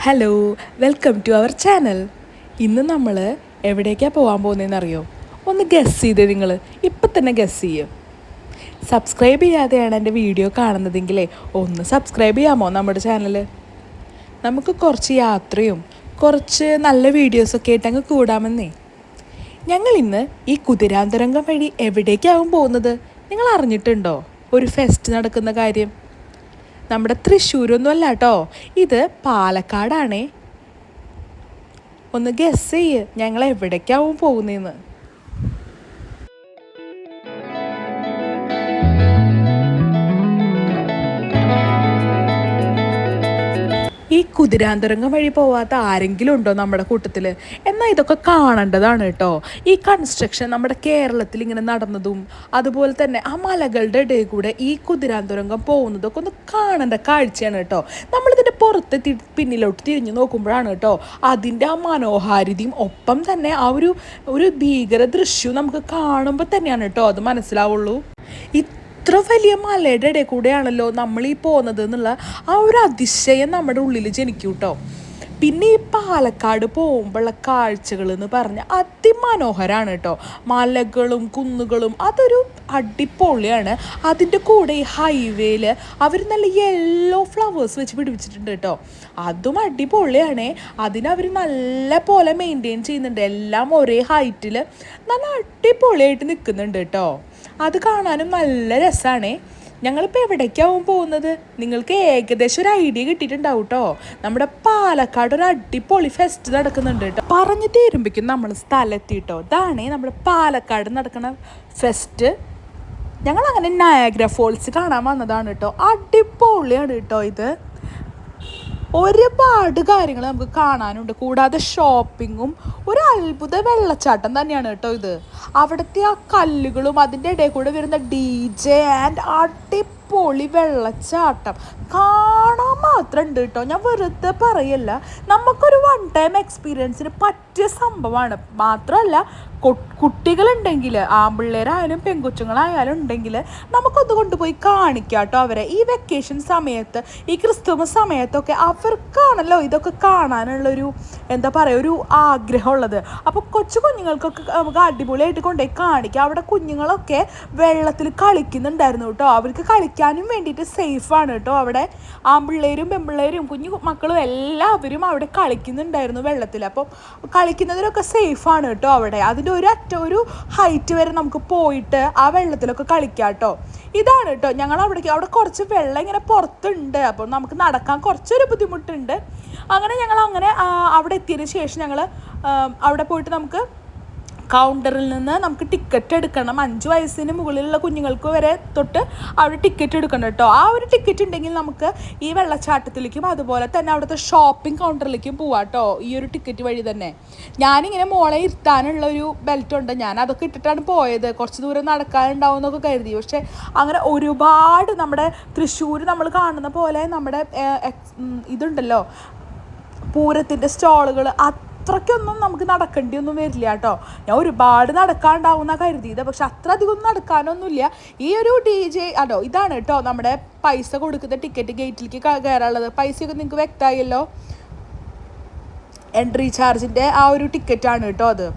Hello, welcome to our channel. ഇന്ന് നമ്മൾ എവിടേക്കാണ് പോകാൻ പോകുന്നതെന്ന് അറിയോ? ഒന്ന് ഗസ് ചെയ്തേ നിങ്ങൾ. ഇപ്പം തന്നെ ഗസ് ചെയ്യും. സബ്സ്ക്രൈബ് ചെയ്യാതെയാണ് എൻ്റെ വീഡിയോ കാണുന്നതെങ്കിലേ ഒന്ന് സബ്സ്ക്രൈബ് ചെയ്യാമോ നമ്മുടെ ചാനൽ? നമുക്ക് കുറച്ച് യാത്രയും കുറച്ച് നല്ല വീഡിയോസൊക്കെ ആയിട്ട് അങ്ങ് കൂടാമെന്നേ. ഞങ്ങളിന്ന് ഈ കുതിരാന്തരംഗം വഴി എവിടേക്കാവും പോകുന്നത് നിങ്ങൾ അറിഞ്ഞിട്ടുണ്ടോ? ഒരു ഫെസ്റ്റ് നടക്കുന്ന കാര്യം. നമ്മുടെ തൃശ്ശൂരൊന്നും അല്ല കേട്ടോ, ഇത് പാലക്കാടാണേ. ഒന്ന് ഗസ് ചെയ്യ് ഞങ്ങൾ എവിടേക്കാവും പോകുന്നതെന്ന്. ഈ കുതിരാന്തരംഗം വഴി പോവാത്ത ആരെങ്കിലും ഉണ്ടോ നമ്മുടെ കൂട്ടത്തിൽ? എന്നാൽ ഇതൊക്കെ കാണേണ്ടതാണ് കേട്ടോ. ഈ കൺസ്ട്രക്ഷൻ നമ്മുടെ കേരളത്തിൽ ഇങ്ങനെ നടന്നതും അതുപോലെ തന്നെ ആ മലകളുടെ ഇടയിൽ കൂടെ ഈ കുതിരാന്തരംഗം പോകുന്നതൊക്കെ ഒന്ന് കാണേണ്ട കാഴ്ചയാണ് കേട്ടോ. നമ്മളിതിൻ്റെ പുറത്ത് പിന്നിലോട്ട് തിരിഞ്ഞു നോക്കുമ്പോഴാണ് കേട്ടോ അതിൻ്റെ ആ മനോഹാരിതയും ഒപ്പം തന്നെ ആ ഒരു ഭീകര ദൃശ്യവും നമുക്ക് കാണുമ്പോൾ തന്നെയാണ് കേട്ടോ അത് മനസ്സിലാവുള്ളൂ. ഇത്ര വലിയ മലയുടെ ഇടയിൽ കൂടെയാണല്ലോ നമ്മൾ ഈ പോകുന്നത് എന്നുള്ള ആ ഒരു അതിശയം നമ്മുടെ ഉള്ളിൽ ജനിക്കും കേട്ടോ. പിന്നെ ഈ പാലക്കാട് പോകുമ്പോഴുള്ള കാഴ്ചകൾ എന്ന് പറഞ്ഞാൽ അതിമനോഹരമാണ് കേട്ടോ. മലകളും കുന്നുകളും അതൊരു അടിപൊളിയാണ്. അതിൻ്റെ കൂടെ ഈ ഹൈവേയിൽ അവർ നല്ല യെല്ലോ ഫ്ലവേഴ്സ് വെച്ച് പിടിപ്പിച്ചിട്ടുണ്ട് കേട്ടോ. അതും അടിപൊളിയാണ്. അതിനവർ നല്ല പോലെ മെയിൻറ്റെയിൻ ചെയ്യുന്നുണ്ട്. എല്ലാം ഒരേ ഹൈറ്റിൽ നല്ല അടിപൊളിയായിട്ട് നിൽക്കുന്നുണ്ട് കേട്ടോ. അത് കാണാനും നല്ല രസമാണ്. ഞങ്ങളിപ്പോൾ എവിടേക്കാവും പോകുന്നത് നിങ്ങൾക്ക് ഏകദേശം ഒരു ഐഡിയ കിട്ടിയിട്ടുണ്ടാവും കേട്ടോ. നമ്മുടെ പാലക്കാട് ഒരു അടിപൊളി ഫെസ്റ്റ് നടക്കുന്നുണ്ട് കേട്ടോ. പറഞ്ഞു തീരുമ്പോഴേക്കും നമ്മൾ സ്ഥലത്തി കേട്ടോ. ഇതാണേ നമ്മുടെ പാലക്കാട് നടക്കുന്ന ഫെസ്റ്റ്. ഞങ്ങളങ്ങനെ നയാഗ്ര ഫോൾസ് കാണാൻ വന്നതാണ് കേട്ടോ. അടിപൊളിയാണ് കേട്ടോ ഇത്. ഒരുപാട് കാര്യങ്ങൾ നമുക്ക് കാണാനുണ്ട്. കൂടാതെ ഷോപ്പിങ്ങും ഒരു അത്ഭുത വെള്ളച്ചാട്ടം തന്നെയാണ് കേട്ടോ ഇത്. അവിടുത്തെ ആ കല്ലുകളും അതിൻ്റെ ഇടയിൽ കൂടെ വരുന്ന DJ ആൻഡ് അടിപൊളി വെള്ളച്ചാട്ടം കാണാൻ മാത്രം ഉണ്ട് കേട്ടോ. ഞാൻ വെറുതെ പറയല്ല, നമുക്കൊരു വൺ ടൈം എക്സ്പീരിയൻസിന് പറ്റിയ സംഭവമാണ്. മാത്രമല്ല കുട്ടികളുണ്ടെങ്കിൽ, ആൺപിള്ളേരായാലും പെൺകൊച്ചുങ്ങളായാലും ഉണ്ടെങ്കിൽ നമുക്കൊന്ന് കൊണ്ടുപോയി കാണിക്കാം കേട്ടോ അവരെ. ഈ വെക്കേഷൻ സമയത്ത്, ഈ ക്രിസ്തുമസ് സമയത്തൊക്കെ അവർക്കാണല്ലോ ഇതൊക്കെ കാണാനുള്ളൊരു എന്താ പറയുക ഒരു ആഗ്രഹമുള്ളത്. അപ്പോൾ കൊച്ചു കുഞ്ഞുങ്ങൾക്കൊക്കെ നമുക്ക് അടിപൊളിയായിട്ട് കൊണ്ടുപോയി കാണിക്കാം. അവിടെ കുഞ്ഞുങ്ങളൊക്കെ വെള്ളത്തിൽ കളിക്കുന്നുണ്ടായിരുന്നു കേട്ടോ. അവർക്ക് കളിക്കാനും വേണ്ടിയിട്ട് സേഫാണ് കേട്ടോ. അവിടെ ആൺപിള്ളേരും പെൺപിള്ളേരും കുഞ്ഞു മക്കളും എല്ലാവരും അവിടെ കളിക്കുന്നുണ്ടായിരുന്നു വെള്ളത്തിൽ. അപ്പോൾ കളിക്കുന്നതിനൊക്കെ സേഫാണ് കേട്ടോ അവിടെ. അതിൻ്റെ ഒരു ഹൈറ്റ് വരെ നമുക്ക് പോയിട്ട് ആ വെള്ളത്തിലൊക്കെ കളിക്കാം കേട്ടോ. ഇതാണ് കേട്ടോ ഞങ്ങൾ അവിടെ കുറച്ച് വെള്ളം ഇങ്ങനെ പുറത്തുണ്ട്. അപ്പോൾ നമുക്ക് നടക്കാൻ കുറച്ചൊരു ബുദ്ധിമുട്ടുണ്ട്. അങ്ങനെ ഞങ്ങൾ അവിടെ എത്തിയതിന് ശേഷം ഞങ്ങൾ അവിടെ പോയിട്ട് നമുക്ക് കൗണ്ടറിൽ നിന്ന് നമുക്ക് ടിക്കറ്റ് എടുക്കണം. 5 വയസ്സിന് മുകളിലുള്ള കുഞ്ഞുങ്ങൾക്ക് വരെ തൊട്ട് അവിടെ ടിക്കറ്റ് എടുക്കണം കേട്ടോ. ആ ഒരു ടിക്കറ്റ് ഉണ്ടെങ്കിൽ നമുക്ക് ഈ വെള്ളച്ചാട്ടത്തിലേക്കും അതുപോലെ തന്നെ അവിടുത്തെ ഷോപ്പിംഗ് കൗണ്ടറിലേക്കും പോവാം കേട്ടോ. ഈ ഒരു ടിക്കറ്റ് വഴി തന്നെ. ഞാനിങ്ങനെ മോളെ ഇരുത്താനുള്ള ഒരു ബെൽറ്റ് ഉണ്ട്, ഞാൻ അതൊക്കെ ഇട്ടിട്ടാണ് പോയത്. കുറച്ച് ദൂരം നടക്കാനുണ്ടാവും എന്നൊക്കെ കരുതി. പക്ഷേ അങ്ങനെ ഒരുപാട് നമ്മുടെ തൃശ്ശൂർ നമ്മൾ കാണുന്ന പോലെ നമ്മുടെ ഇതുണ്ടല്ലോ പൂരത്തിൻ്റെ സ്റ്റാളുകൾ അത്രയ്ക്കൊന്നും നമുക്ക് നടക്കേണ്ടിയൊന്നും വരില്ല കേട്ടോ. ഞാൻ ഒരുപാട് നടക്കാനുണ്ടാവുന്ന കരുതിയത്, പക്ഷെ അത്ര അധികം നടക്കാനൊന്നുമില്ല. ഈ ഒരു DJ അതോ ഇതാണ് കേട്ടോ നമ്മുടെ പൈസ കൊടുക്കുന്ന ടിക്കറ്റ് ഗേറ്റിലേക്ക് കയറാനുള്ളത്. പൈസയൊക്കെ നിങ്ങൾക്ക് വ്യക്തമായല്ലോ. എൻട്രി ചാർജിൻ്റെ ആ ഒരു ടിക്കറ്റാണ് കേട്ടോ അത്.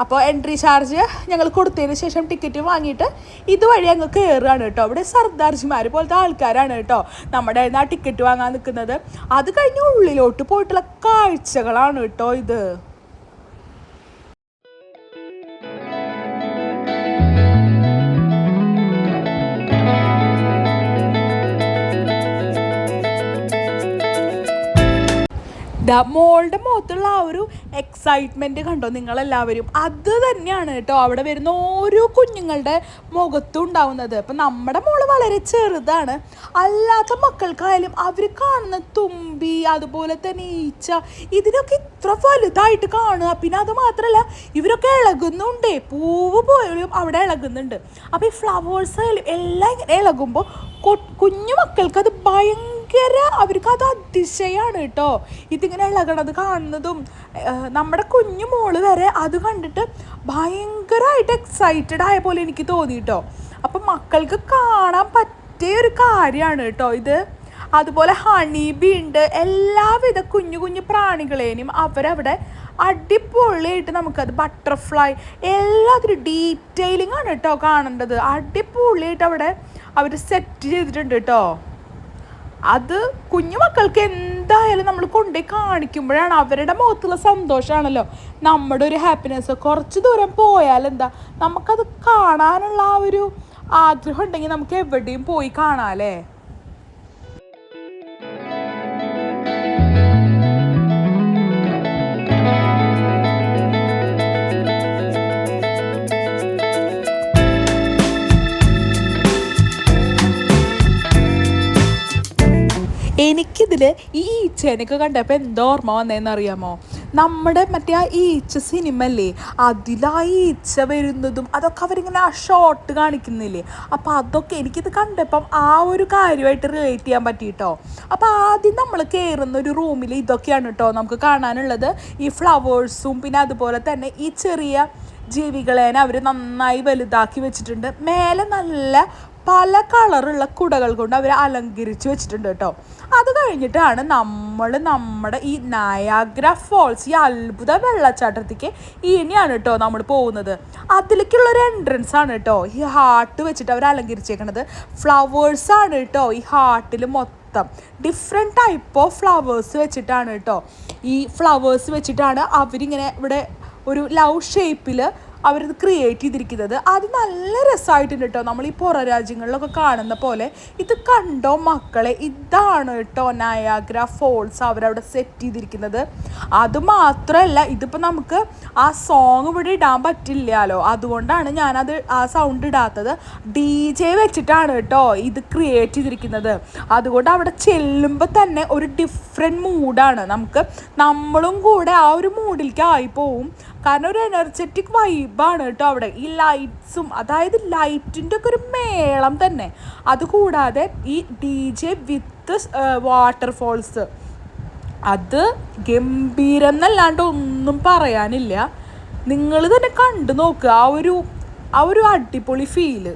അപ്പോൾ എൻട്രി ചാർജ് ഞങ്ങൾ കൊടുത്തതിന് ശേഷം ടിക്കറ്റ് വാങ്ങിയിട്ട് ഇതുവഴി അങ്ങ് കയറുകയാണ് കേട്ടോ. ഇവിടെ സർദാർജിമാർ പോലത്തെ ആൾക്കാരാണ് കേട്ടോ നമ്മുടെ ആ ടിക്കറ്റ് വാങ്ങാൻ നിൽക്കുന്നത്. അത് കഴിഞ്ഞ് ഉള്ളിലോട്ട് പോയിട്ടുള്ള കാഴ്ചകളാണ് കേട്ടോ ഇത്. മോളുടെ മുഖത്തുള്ള ആ ഒരു എക്സൈറ്റ്മെൻറ്റ് കണ്ടോ നിങ്ങളെല്ലാവരും? അത് തന്നെയാണ് കേട്ടോ അവിടെ വരുന്ന ഓരോ കുഞ്ഞുങ്ങളുടെ മുഖത്തും ഉണ്ടാവുന്നത്. അപ്പം നമ്മുടെ മോള് വളരെ ചെറുതാണ്. അല്ലാത്ത മക്കൾക്കായാലും അവർ കാണുന്ന തുമ്പി അതുപോലെ തന്നെ ഈച്ച ഇതിനൊക്കെ ഇത്ര വലുതായിട്ട് കാണുക. പിന്നെ അത് മാത്രമല്ല ഇവരൊക്കെ ഇളകുന്നുണ്ടേ. പൂവ് പോലും അവിടെ ഇളകുന്നുണ്ട്. അപ്പോൾ ഈ ഫ്ലവേഴ്സ് എല്ലാം ഇങ്ങനെ ഇളകുമ്പോൾ കുഞ്ഞു മക്കൾക്ക് അത് അവർക്ക് അത് അതിശയാണ് കേട്ടോ. ഇതിങ്ങനെ ഇളകണത് കാണുന്നതും. നമ്മുടെ കുഞ്ഞു മോള് വരെ അത് കണ്ടിട്ട് ഭയങ്കരമായിട്ട് എക്സൈറ്റഡ് ആയ പോലെ എനിക്ക് തോന്നി കേട്ടോ. അപ്പം മക്കൾക്ക് കാണാൻ പറ്റിയ ഒരു കാര്യമാണ് കേട്ടോ ഇത്. അതുപോലെ ഹണി ബീ ഉണ്ട്. എല്ലാവിധ കുഞ്ഞു കുഞ്ഞു പ്രാണികളേനും അവരവിടെ അടിപൊളിയായിട്ട് നമുക്കത് ബട്ടർഫ്ലൈ എല്ലാത്തിനും ഡീറ്റെയിലിംഗ് ആണ് കേട്ടോ കാണേണ്ടത്. അടിപൊളിയായിട്ട് അവിടെ അവർ സെറ്റ് ചെയ്തിട്ടുണ്ട് കേട്ടോ. അത് കുഞ്ഞു മക്കൾക്ക് എന്തായാലും നമ്മൾ കൊണ്ടുപോയി കാണിക്കുമ്പോഴാണ് അവരുടെ മുഖത്തുള്ള സന്തോഷമാണല്ലോ നമ്മുടെ ഒരു ഹാപ്പിനെസ്. കുറച്ച് ദൂരം പോയാൽ എന്താ, നമുക്കത് കാണാനുള്ള ആ ഒരു ആഗ്രഹം ഉണ്ടെങ്കിൽ നമുക്ക് എവിടെയും പോയി കാണാമല്ലേ. എനിക്കിതിൽ ഈ ഈച്ചേനൊക്കെ കണ്ടപ്പോൾ എന്തോ ഓർമ്മ വന്നതെന്ന് അറിയാമോ, നമ്മുടെ മറ്റേ ആ ഈച്ച സിനിമ അല്ലേ, അതിലാ ഈച്ച വരുന്നതും അതൊക്കെ അവരിങ്ങനെ ആ ഷോട്ട് കാണിക്കുന്നില്ലേ. അപ്പോൾ അതൊക്കെ എനിക്കിത് കണ്ടപ്പം ആ ഒരു കാര്യമായിട്ട് റിലേറ്റ് ചെയ്യാൻ പറ്റിയിട്ടോ. അപ്പോൾ ആദ്യം നമ്മൾ കയറുന്ന ഒരു റൂമിൽ ഇതൊക്കെയാണ് കേട്ടോ നമുക്ക് കാണാനുള്ളത്. ഈ ഫ്ലവേഴ്സും പിന്നെ അതുപോലെ തന്നെ ഈ ചെറിയ ജീവികളേനെ അവർ നന്നായി വലുതാക്കി വെച്ചിട്ടുണ്ട്. മേലെ നല്ല പല കളറുള്ള കുടകൾ കൊണ്ട് അവർ അലങ്കരിച്ച് വെച്ചിട്ടുണ്ട് കേട്ടോ. അത് കഴിഞ്ഞിട്ടാണ് നമ്മുടെ ഈ നയാഗ്ര ഫോൾസ്, ഈ അത്ഭുത വെള്ളച്ചാട്ടത്തേക്ക് ഇനിയാണ് കേട്ടോ നമ്മൾ പോകുന്നത്. അതിലേക്കുള്ളൊരു എൻട്രൻസ് ആണ് കേട്ടോ ഈ ഹാർട്ട് വെച്ചിട്ട് അവർ അലങ്കരിച്ചേക്കണത്. ഫ്ലവേഴ്സാണ് കേട്ടോ ഈ ഹാർട്ടിൽ മൊത്തം ഡിഫറെൻറ്റ് ടൈപ്പ് ഓഫ് ഫ്ലവേഴ്സ് വെച്ചിട്ടാണ് കേട്ടോ. ഈ ഫ്ലവേഴ്സ് വെച്ചിട്ടാണ് അവരിങ്ങനെ ഇവിടെ ഒരു ലവ് ഷേപ്പിൽ അവരിത് ക്രിയേറ്റ് ചെയ്തിരിക്കുന്നത്. അത് നല്ല രസമായിട്ടുണ്ട് കേട്ടോ. നമ്മൾ ഈ പുറം രാജ്യങ്ങളിലൊക്കെ കാണുന്ന പോലെ ഇത് കണ്ടോ മക്കളെ, ഇതാണ് കേട്ടോ നയാഗ്ര ഫോൾസ് അവരവിടെ സെറ്റ് ചെയ്തിരിക്കുന്നത്. അതുമാത്രമല്ല, ഇതിപ്പോൾ നമുക്ക് ആ സോങ് ഇവിടെ ഇടാൻ പറ്റില്ലല്ലോ, അതുകൊണ്ടാണ് ഞാനത് ആ സൗണ്ട് ഇടാത്തത്. DJ വെച്ചിട്ടാണ് കേട്ടോ ഇത് ക്രിയേറ്റ് ചെയ്തിരിക്കുന്നത്. അതുകൊണ്ട് അവിടെ ചെല്ലുമ്പോൾ തന്നെ ഒരു ഡിഫറെൻറ്റ് മൂഡാണ്. നമ്മളും കൂടെ ആ ഒരു മൂഡിലേക്ക് ആയിപ്പോവും. കാരണം ഒരു എനർജറ്റിക് വൈബാണ് കേട്ടോ അവിടെ. ഈ ലൈറ്റ്സും, അതായത് ലൈറ്റിൻ്റെ ഒക്കെ ഒരു മേളം തന്നെ. അതുകൂടാതെ ഈ DJ വിത്ത് വാട്ടർഫോൾസ്, അത് ഗംഭീരം എന്നല്ലാണ്ട് ഒന്നും പറയാനില്ല. നിങ്ങൾ തന്നെ കണ്ടു നോക്കുക ആ ഒരു അടിപൊളി ഫീല്.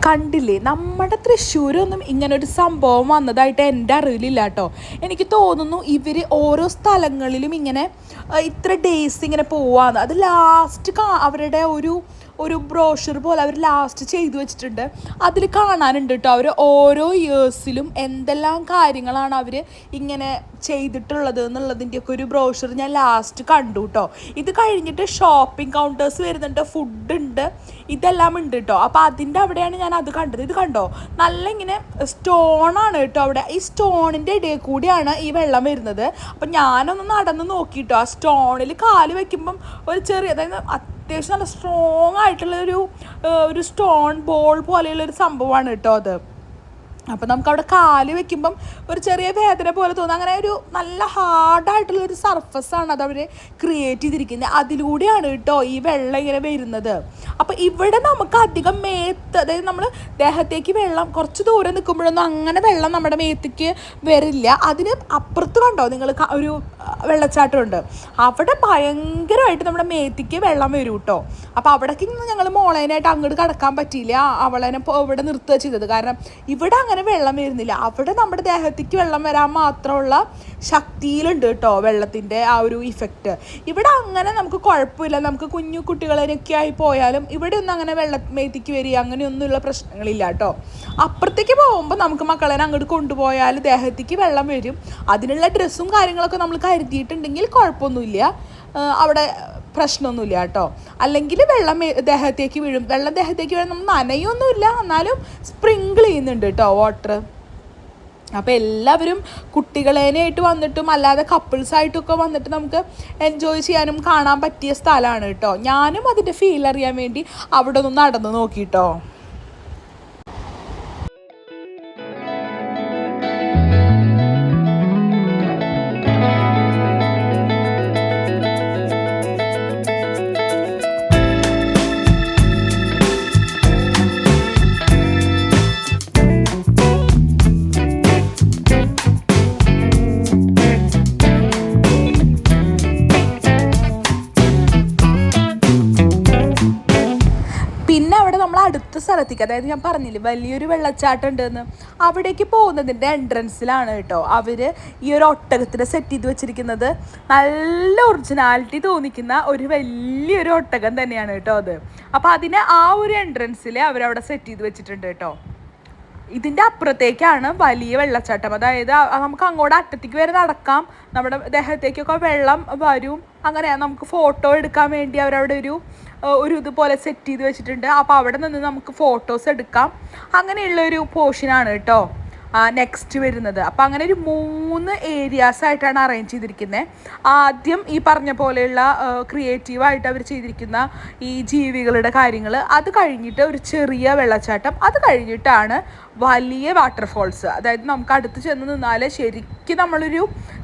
കണ്ടില്ലേ, നമ്മുടെ തൃശ്ശൂരൊന്നും ഇങ്ങനൊരു സംഭവം വന്നതായിട്ട് എൻ്റെ അറിവിലില്ല കേട്ടോ. എനിക്ക് തോന്നുന്നു ഇവർ ഓരോ സ്ഥലങ്ങളിലും ഇങ്ങനെ ഇത്ര ഡേയ്സ് ഇങ്ങനെ പോവാന്ന്. അത് ലാസ്റ്റ് അവരുടെ ഒരു ബ്രോഷർ പോലെ അവർ ലാസ്റ്റ് ചെയ്തു വെച്ചിട്ടുണ്ട്. അതിൽ കാണാനുണ്ട് കേട്ടോ അവർ ഓരോ ഇയേഴ്സിലും എന്തെല്ലാം കാര്യങ്ങളാണ് അവർ ഇങ്ങനെ ചെയ്തിട്ടുള്ളത് എന്നുള്ളതിൻ്റെയൊക്കെ ഒരു ബ്രോഷർ ഞാൻ ലാസ്റ്റ് കണ്ടു കേട്ടോ. ഇത് കഴിഞ്ഞിട്ട് ഷോപ്പിംഗ് കൗണ്ടേഴ്സ് വരുന്നുണ്ട്, ഫുഡ് ഉണ്ട്, ഇതെല്ലാം ഉണ്ട് കേട്ടോ. അപ്പോൾ അതിൻ്റെ അവിടെയാണ് ഞാൻ അത് കണ്ടത്. ഇത് കണ്ടോ, നല്ല ഇങ്ങനെ സ്റ്റോണാണ് കേട്ടോ അവിടെ. ഈ സ്റ്റോണിൻ്റെ ഇടയിൽ കൂടിയാണ് ഈ വെള്ളം വരുന്നത്. അപ്പം ഞാനൊന്ന് നടന്ന് നോക്കിയിട്ടോ, ആ സ്റ്റോണിൽ കാല് വയ്ക്കുമ്പം ഒരു ചെറിയ, അതായത് അത്യാവശ്യം നല്ല സ്ട്രോങ് ആയിട്ടുള്ള ഒരു സ്റ്റോൺ ബോൾ പോലെയുള്ളൊരു സംഭവമാണ് കേട്ടോ അത്. അപ്പോൾ നമുക്കവിടെ കാല് വെക്കുമ്പം ഒരു ചെറിയ വേദന പോലെ തോന്നും. അങ്ങനെ ഒരു നല്ല ഹാർഡായിട്ടുള്ളൊരു സർഫസാണ് അത് അവർ ക്രിയേറ്റ് ചെയ്തിരിക്കുന്നത്. അതിലൂടെയാണ് കേട്ടോ ഈ വെള്ളം ഇങ്ങനെ വരുന്നത്. അപ്പോൾ ഇവിടെ നമുക്ക് അധികം അതായത് നമ്മൾ ദേഹത്തേക്ക് വെള്ളം കുറച്ച് ദൂരം നിൽക്കുമ്പോഴൊന്നും അങ്ങനെ വെള്ളം നമ്മുടെ മേത്തേക്ക് വരില്ല. അതിന് അപ്പുറത്ത് കണ്ടോ നിങ്ങൾ ഒരു വെള്ളച്ചാട്ടമുണ്ട്, അവിടെ ഭയങ്കരമായിട്ട് നമ്മുടെ മേത്തേക്ക് വെള്ളം വരും കേട്ടോ. അപ്പോൾ അവിടേക്ക് ഞങ്ങൾ മോളേനായിട്ട് അങ്ങോട്ട് കടക്കാൻ പറ്റിയില്ല, അവളേനെ ഇവിടെ നിർത്തുക ചെയ്തത്. കാരണം ഇവിടെ അങ്ങനെ വെള്ളം വരുന്നില്ല. അവിടെ നമ്മുടെ ദേഹത്തേക്ക് വെള്ളം വരാൻ മാത്രമുള്ള ശക്തിയിലുണ്ട് കേട്ടോ വെള്ളത്തിൻ്റെ ആ ഒരു ഇഫക്റ്റ്. ഇവിടെ അങ്ങനെ നമുക്ക് കുഴപ്പമില്ല. നമുക്ക് കുഞ്ഞു കുട്ടികളെയൊക്കെ ആയി പോയാലും ഇവിടെ ഒന്നും അങ്ങനെ മേത്തേക്ക് വരിക അങ്ങനെയൊന്നുമുള്ള പ്രശ്നങ്ങളില്ല കേട്ടോ. അപ്പുറത്തേക്ക് പോകുമ്പോൾ നമുക്ക് മക്കളെ അങ്ങോട്ട് കൊണ്ടുപോയാൽ ദേഹത്തേക്ക് വെള്ളം വരും. അതിനുള്ള ഡ്രസ്സും കാര്യങ്ങളൊക്കെ നമ്മൾ കരുതിയിട്ടുണ്ടെങ്കിൽ കുഴപ്പമൊന്നുമില്ല. അവിടെ പ്രശ്നമൊന്നുമില്ല കേട്ടോ. അല്ലെങ്കിൽ വെള്ളം ദേഹത്തേക്ക് വീഴും. വെള്ളം ദേഹത്തേക്ക് വീഴും, നമ്മൾ നനയൊന്നുമില്ല, എന്നാലും സ്പ്രിങ്കിൾ ചെയ്യുന്നുണ്ട് കേട്ടോ വാട്ടർ. അപ്പോൾ എല്ലാവരും കുട്ടികളേനായിട്ട് വന്നിട്ടും അല്ലാതെ കപ്പിൾസായിട്ടൊക്കെ വന്നിട്ട് നമുക്ക് എൻജോയ് ചെയ്യാനും കാണാൻ പറ്റിയ സ്ഥലമാണ് കേട്ടോ. ഞാനും അതിൻ്റെ ഫീൽ അറിയാൻ വേണ്ടി അവിടെ ഒന്ന് നടന്ന് നോക്കിട്ടോ. പിന്നെ അവിടെ നമ്മൾ അടുത്ത സ്ഥലത്തേക്ക്, അതായത് ഞാൻ പറഞ്ഞില്ലേ വലിയൊരു വെള്ളച്ചാട്ടം ഉണ്ടെന്ന്, അവിടേക്ക് പോകുന്നതിൻ്റെ എൻട്രൻസിലാണ് കേട്ടോ അവർ ഈ ഒരു ഒട്ടകത്തിന് സെറ്റ് ചെയ്ത് വെച്ചിരിക്കുന്നത്. നല്ല ഒറിജിനാലിറ്റി തോന്നിക്കുന്ന ഒരു വലിയൊരു ഒട്ടകം തന്നെയാണ് കേട്ടോ അത്. അപ്പോൾ അതിനെ ആ ഒരു എൻട്രൻസിൽ അവരവിടെ സെറ്റ് ചെയ്ത് വെച്ചിട്ടുണ്ട് കേട്ടോ. ഇതിൻ്റെ അപ്പുറത്തേക്കാണ് വലിയ വെള്ളച്ചാട്ടം. അതായത് നമുക്ക് അങ്ങോട്ട് അറ്റത്തേക്ക് വരെ നടക്കാം, നമ്മുടെ ദേഹത്തേക്കൊക്കെ വെള്ളം വരും. അങ്ങനെ നമുക്ക് ഫോട്ടോ എടുക്കാൻ വേണ്ടി അവരവിടെ ഒരു ഇതുപോലെ സെറ്റ് ചെയ്ത് വെച്ചിട്ടുണ്ട്. അപ്പോൾ അവിടെ നിന്ന് നമുക്ക് ഫോട്ടോസ് എടുക്കാം. അങ്ങനെയുള്ളൊരു പോർഷനാണ് കേട്ടോ നെക്സ്റ്റ് വരുന്നത്. അപ്പോൾ അങ്ങനെ ഒരു 3 ഏരിയാസായിട്ടാണ് അറേഞ്ച് ചെയ്തിരിക്കുന്നത്. ആദ്യം ഈ പറഞ്ഞ പോലെയുള്ള ക്രിയേറ്റീവായിട്ട് അവർ ചെയ്തിരിക്കുന്ന ഈ ജീവികളുടെ കാര്യങ്ങൾ, അത് കഴിഞ്ഞിട്ട് ഒരു ചെറിയ വെള്ളച്ചാട്ടം, അത് കഴിഞ്ഞിട്ടാണ് വലിയ വാട്ടർഫോൾസ്. അതായത് നമുക്ക് അടുത്ത് ചെന്ന് നിന്നാൽ ശരിക്കും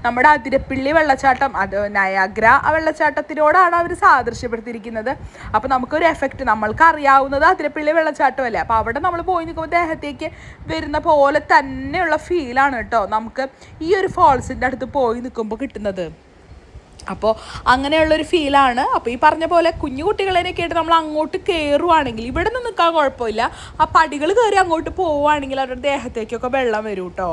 നമ്മുടെ അതിരപ്പിള്ളി വെള്ളച്ചാട്ടം, അത് നയാഗ്ര വെള്ളച്ചാട്ടത്തിനോടാണ് അവർ സാദൃശ്യപ്പെടുത്തിയിരിക്കുന്നത്. അപ്പോൾ നമുക്കൊരു എഫക്റ്റ്, നമ്മൾക്ക് അറിയാവുന്നത് അതിരപ്പിള്ളി വെള്ളച്ചാട്ടമല്ലേ, അപ്പോൾ അവിടെ നമ്മൾ പോയി നിൽക്കുമ്പോൾ ദേഹത്തേക്ക് വരുന്ന പോലെ തന്നെയുള്ള ഫീലാണ് കേട്ടോ നമുക്ക് ഈ ഒരു ഫോൾസിൻ്റെ അടുത്ത് പോയി നിൽക്കുമ്പോൾ കിട്ടുന്നത്. അപ്പോൾ അങ്ങനെയുള്ളൊരു ഫീലാണ്. അപ്പോൾ ഈ പറഞ്ഞ പോലെ കുഞ്ഞു കുട്ടികളെയൊക്കെ ആയിട്ട് നമ്മൾ അങ്ങോട്ട് കയറുവാണെങ്കിൽ, ഇവിടെ നിന്ന് നിൽക്കാൻ കുഴപ്പമില്ല, ആ പടികൾ കയറി അങ്ങോട്ട് പോവുകയാണെങ്കിൽ അവരുടെ ദേഹത്തേക്കൊക്കെ വെള്ളം വരും കേട്ടോ.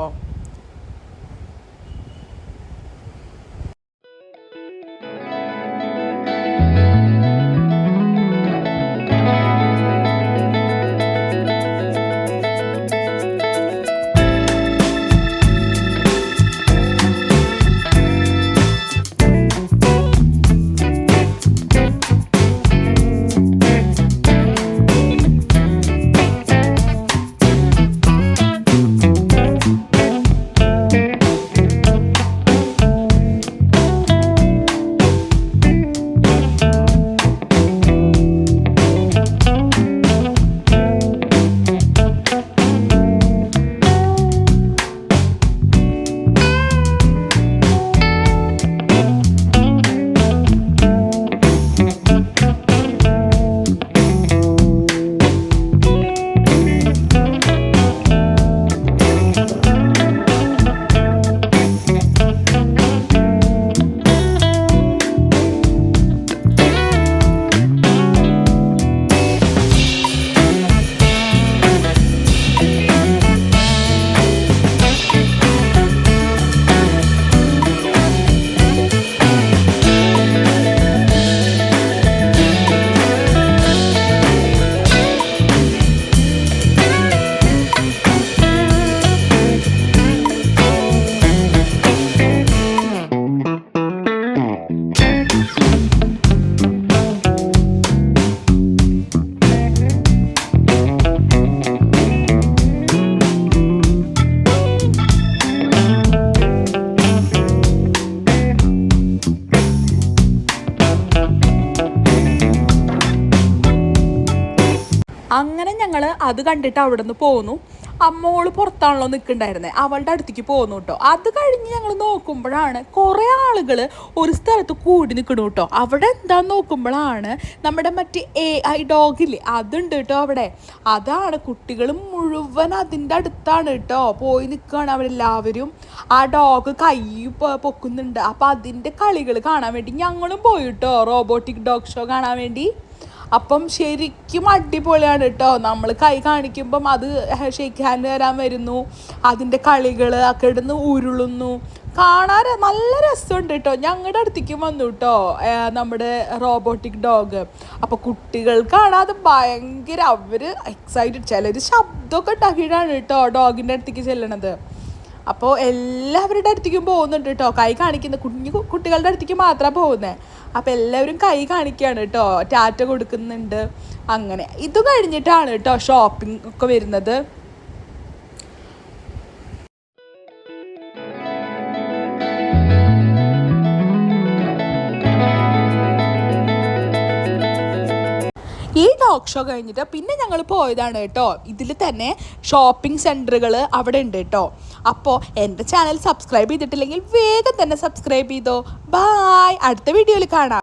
അങ്ങനെ ഞങ്ങൾ അത് കണ്ടിട്ട് അവിടെ നിന്ന് പോന്നു. അമ്മോള് പുറത്താണല്ലോ നിൽക്കുന്നുണ്ടായിരുന്നത്, അവളുടെ അടുത്തേക്ക് പോന്നു കേട്ടോ. അത് കഴിഞ്ഞ് ഞങ്ങൾ നോക്കുമ്പോഴാണ് കുറേ ആളുകൾ ഒരു സ്ഥലത്ത് കൂടി നിൽക്കണു കേട്ടോ. അവിടെ എന്താന്ന് നോക്കുമ്പോഴാണ് നമ്മുടെ മറ്റേ AI ഡോഗില്ലേ, അതുണ്ട് കേട്ടോ അവിടെ. അതാണ്, കുട്ടികൾ മുഴുവൻ അതിൻ്റെ അടുത്താണ് കേട്ടോ പോയി നിൽക്കുകയാണ് അവരെല്ലാവരും. ആ ഡോഗ് കൈ പൊക്കുന്നുണ്ട്. അപ്പോൾ അതിൻ്റെ കളികൾ കാണാൻ വേണ്ടി ഞങ്ങളും പോയി കേട്ടോ, റോബോട്ടിക് ഡോഗ് ഷോ കാണാൻ വേണ്ടി. അപ്പം ശരിക്കും അടിപൊളിയാണ് കേട്ടോ. നമ്മൾ കൈ കാണിക്കുമ്പം അത് ഷേക്ക് ഹാൻഡ് തരാൻ വരുന്നു, അതിൻ്റെ കളികൾ ഒക്കെ ഇടുന്ന് ഉരുളുന്നു, കാണാൻ നല്ല രസമുണ്ട് കേട്ടോ. ഞങ്ങളുടെ അടുത്തേക്കും വന്നു കേട്ടോ നമ്മുടെ റോബോട്ടിക് ഡോഗ്. അപ്പോൾ കുട്ടികൾക്കാണ് അത് ഭയങ്കര, അവർ എക്സൈറ്റഡ്. ചിലർ ശബ്ദമൊക്കെ ഉണ്ടാക്കിയിട്ടാണ് കേട്ടോ ഡോഗിൻ്റെ അടുത്തേക്ക് ചെല്ലണത്. അപ്പോൾ എല്ലാവരുടെ അടുത്തേക്കും പോകുന്നുണ്ട് കേട്ടോ, കൈ കാണിക്കുന്ന കുട്ടികളുടെ അടുത്തേക്ക് മാത്രമാണ് പോകുന്നത്. അപ്പോൾ എല്ലാവരും കൈ കാണിക്കുകയാണ് കേട്ടോ, ടാറ്റ കൊടുക്കുന്നുണ്ട്. അങ്ങനെ ഇത് കഴിഞ്ഞിട്ടാണ് കേട്ടോ ഷോപ്പിംഗ് ഒക്കെ വരുന്നത്. ഈ ടോക്ക് ഷോ കഴിഞ്ഞിട്ട് പിന്നെ ഞങ്ങൾ പോയതാണ് കേട്ടോ. ഇതിൽ തന്നെ ഷോപ്പിംഗ് സെൻറ്ററുകൾ അവിടെ ഉണ്ട് കേട്ടോ. അപ്പോൾ എൻ്റെ ചാനൽ സബ്സ്ക്രൈബ് ചെയ്തിട്ടില്ലെങ്കിൽ വേഗം തന്നെ സബ്സ്ക്രൈബ് ചെയ്തോ. ബായ്, അടുത്ത വീഡിയോയിൽ കാണാം.